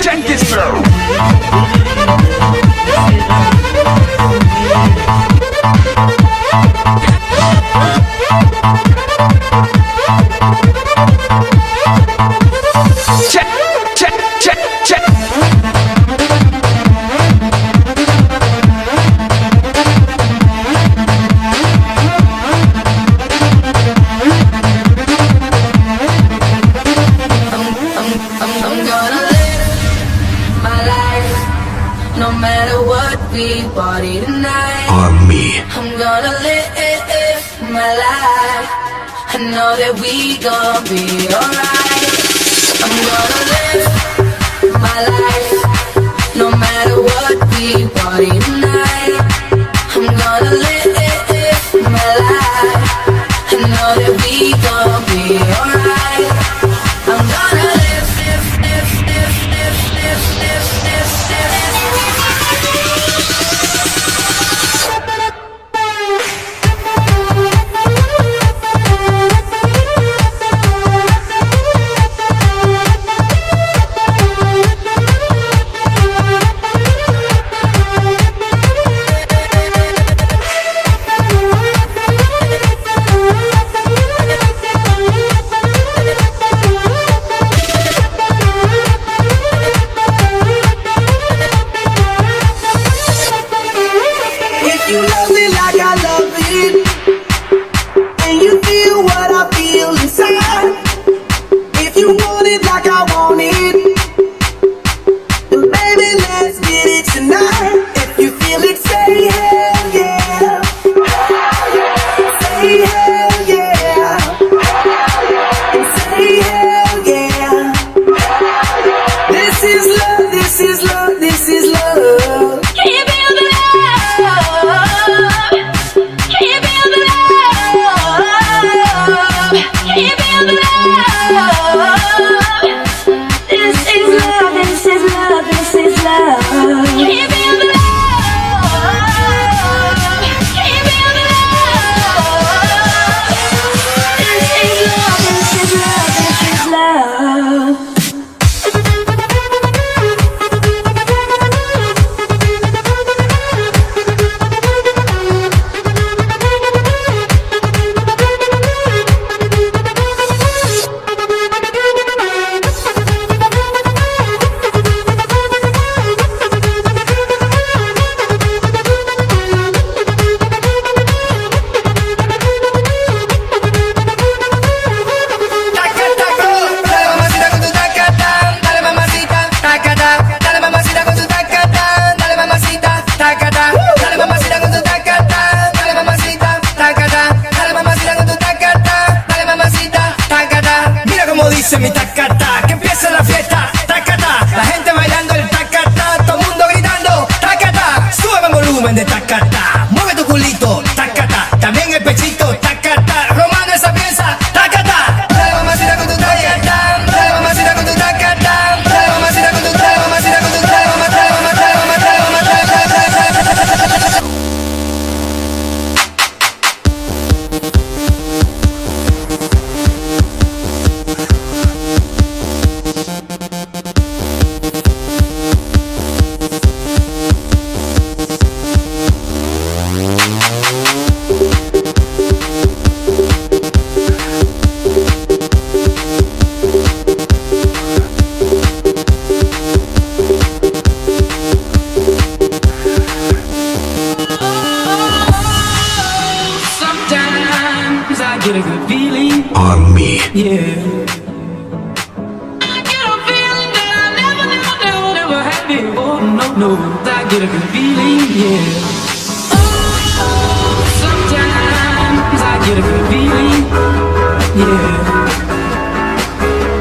Check this out. No matter what we party tonight, On me. I'm gonna live my life. I know that we gon' be alright. I'm gonna live my life. No matter what we party tonight, I'm gonna live my life. I know that we gon' be alright. I'm gonna live. You love me like I love it, and you feel what I feel inside. If you want it like I want it, then baby let's get it tonight. If you feel it, say hell yeah. Say hell yeah. And say hell yeah. This is love, this is love, this is love. Can you feel the love? Can you feel the love? Can you feel the love? This is love, this is love, this is love. Can you feel the love? Can you feel the love? This is love, this is love, this is love. Dice mi tacata, que empiece la fiesta, tacata, la gente bailando el tacata, todo el mundo gritando, tacata, sube el volumen de tacata, mueve tu culito, tacata, también el pechito, tacata, romano esa pieza, tacata, dale mamacita con tu tacata, dale mamacita con tu tacata, dale mamacita con tu tacata, dale mamacita con tu tacata, Get a good feeling, On me. yeah. I get a feeling that I never had before. No, I get a good feeling, yeah. Oh, sometimes I get a good feeling, yeah.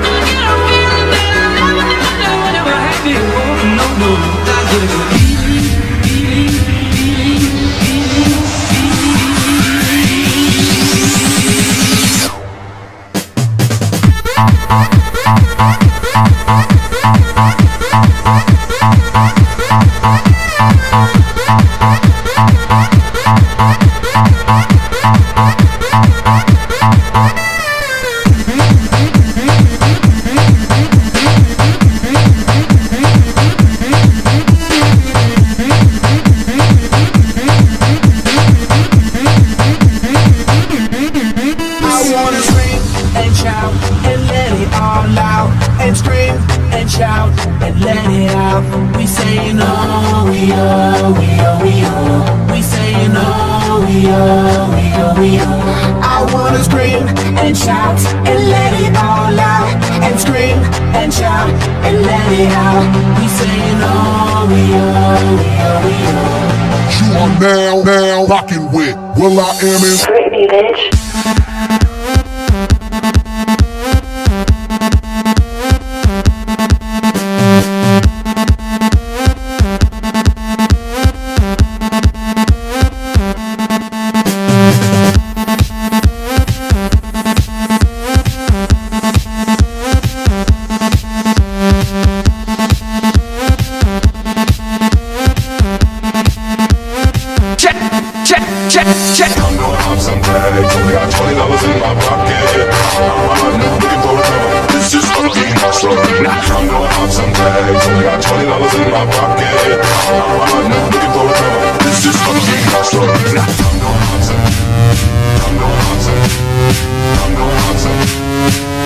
I get a feeling that I never had before. No, I get a good feeling, feeling. I wanna scream and shout and let it all out. And scream and shout and let it out. We saying oh, we are. You are now rocking with Will I Am in Britney, bitch. Check. I'm gonna pop some tags. Only got $20 in my pocket. I'm looking for a cover. This is fucking awesome. I'm gonna pop some tags. Only got $20 in my pocket. I'm looking for a cover. This is fucking awesome. I'm gonna pop some. I'm gonna pop some. I'm gonna pop some.